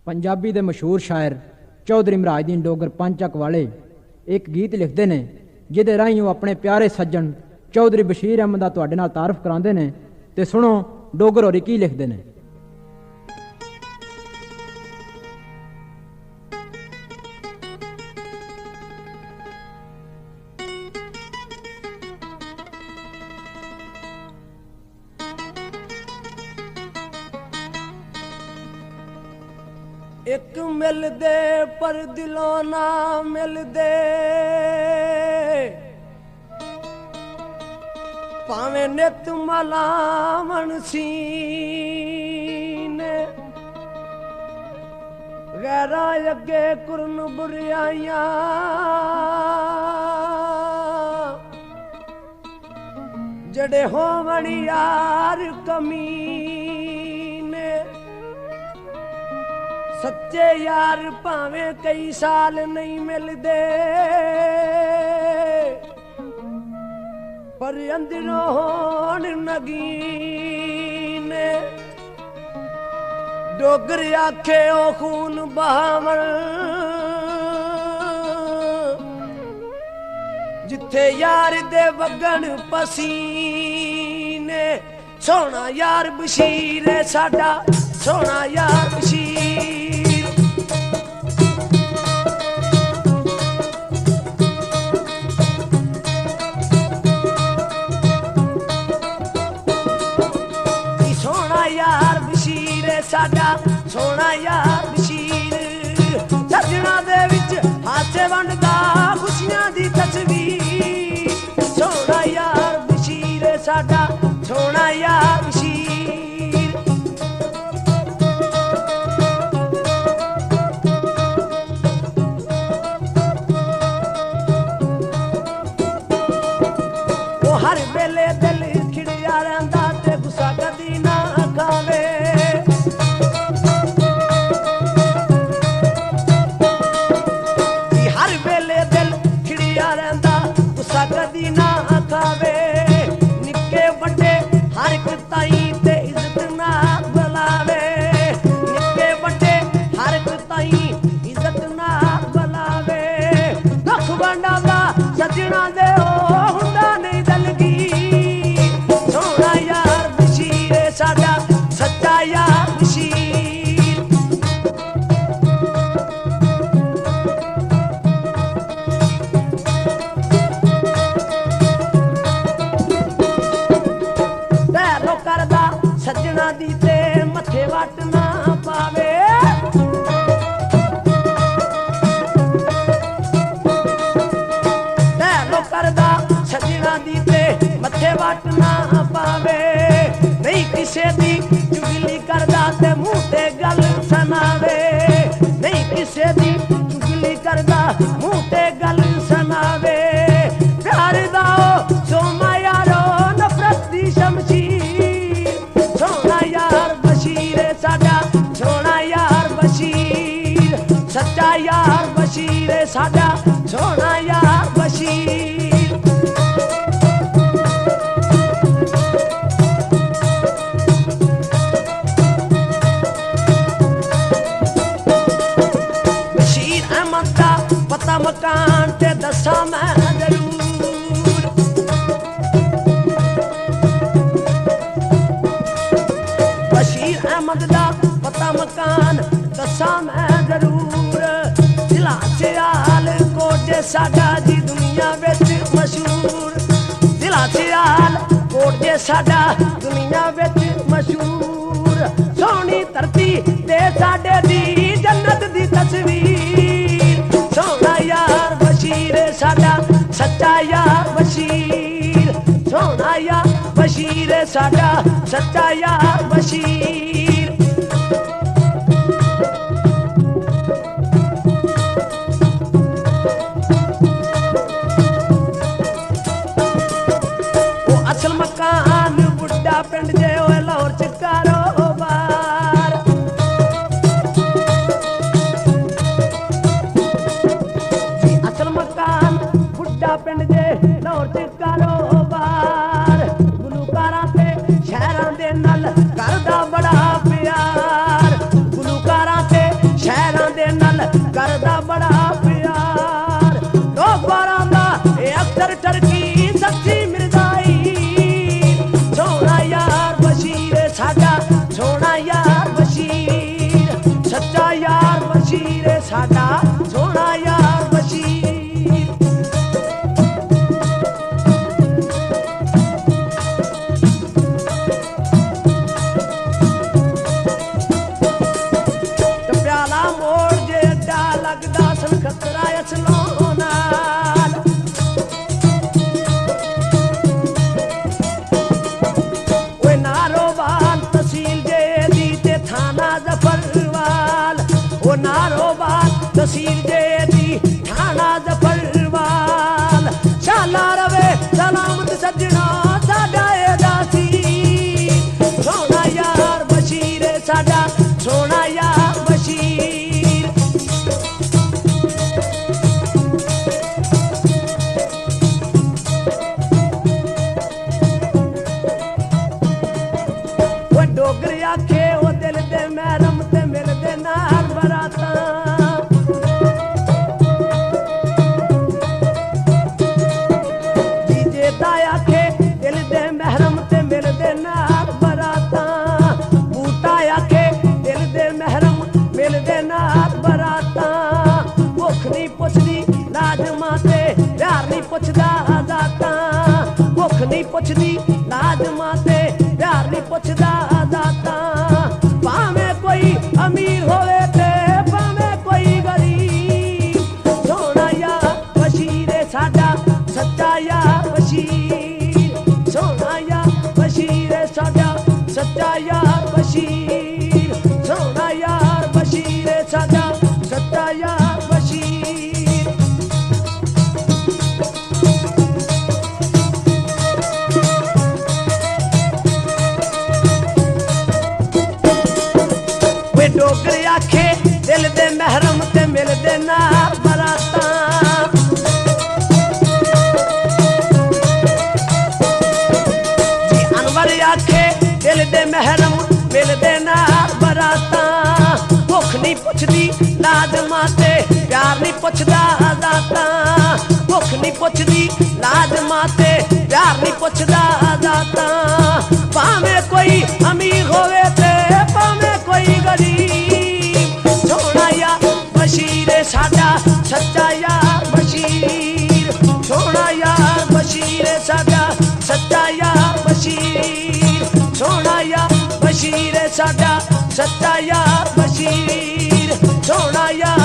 पंजाबी दे मशहूर शायर चौधरी मराजदीन डोगर पंचक वाले एक गीत लिखते हैं जिहदे राहीं वो अपने प्यारे सज्जन चौधरी बशीर अहमद दा तुहाडे नाल तारफ करांदे ने ते सुनो डोगर होरी की लिखते हैं। एक मिल दे पर दिलों ना मिल दे, भावे नित मलावन सीने, गैरा अगे कुरन बुराइयां जड़े होवन यार कमीने। सच्चे यार भावे कई साल नहीं मिलदे, पर अंदरों होन नगीने। डोगर आखे ओ खून बहावन, जिथे यार दे वगन पसीने। सोना यार बशीर है साडा, सोना यार बशीर। साडा सोना यार बशीर, सजना दे विच हाथे वंडदा खुशियां दी तस्वीर। सोना यार बशीर साडा, सोना यार बशीर। वो हर वेले दिल खिड़िया रहिंदा ते गुस्सा कदी ना खावे। कदी ना खावे, निके बड़े हर एक ताई ते इज्जत ना बुलावे। निके बड़े हर एक ताई इज्जत ना बुलावे। दुख वंडावा सजना दे ओ हुंदा नहीं दलगी। सोना यार बशीर साडा, सच्चा यार बशीर। सजना दी ते मथे वट ना पावे, लो करदा सजना दी ते मथे वट ना पावे। नहीं किसे दी चुगली करदा ते मुंह ते गल सुनावे। नहीं किसे दी चुगली करदा मुंह ते गल सुनावे। प्यार दा सोमा यारो नफरत दी शमशीर। सोना यार बशीर साडा, सोना यार बशीर। सच्चा यार बशीर साडा, सोना यार बशीर। बशीर अहमद दा पता मकान ते दसा मैं जरूर। बशीर अहमद दा पता मकान दसा मैं जरूर। जिला सियाल कोट साडा जी दुनिया विच मशहूर। जिला सियाल कोट साडा दुनिया विच मशहूर। सोहनी धरती ते साडे दी जन्नत दी तस्वीर। सोना यार बशीर साडा, सच्चा यार बशीर। सोना यार बशीर साडा, सच्चा यार बशीर। वो असल मकान बुढ़ा पिंड जे लाहौर च कारोबार। असल मकान बुढ़ा पिंड जे लाहौर च कारोबार। गुलूकारां ते शहरां दे नाल करदा बड़ा प्यार। गुलूकारां ते तहसील जेदी थाना जफरवाल शाला रवे सलामत सजना साडा ए दासी सोना यार बशीर साडा सोना यार बशीर वो डोगरी आखे वो दिल दे महरम ते मिलदे नाल बरातां आखे दिल दे महरम ते मिलदे नाल बरातां बूटा आखे दिल दे महरम मिलदे नाल बरातां भुख नहीं पुछदी लाजमां ते प्यार नहीं पुछदा दातां भुख नहीं पुछदी लाजमां ते प्यार नहीं पुछदा दातां भावें कोई अमीर होवे ते भावें कोई गरीब सोना यार बशीर साडा सच्चा यार बशीर सोना यार बशीर साडा सच्चा यार बशीर सोना यार बशीर साडा सच्चा यार बशीर वे डोगरे आखे दिल दे महरम ते मिलदे नाल बरातां आखे दिल दे महरम मिलदे नाल बरातां भुख नहीं पुछदी लाजमां ते प्यार नहीं पुछदा दातां भुख नहीं पुछदी लाजमां ते प्यार नहीं पुछदा दातां भावें कोई अमीर होवे ते भावें कोई गरीब सोना यार बशीर साडा सच्चा यार बशीर सोना यार बशीर साडा सच्चा यार बशीर सोना यार बशीर साडा सच्चा यार बशीर सोना यार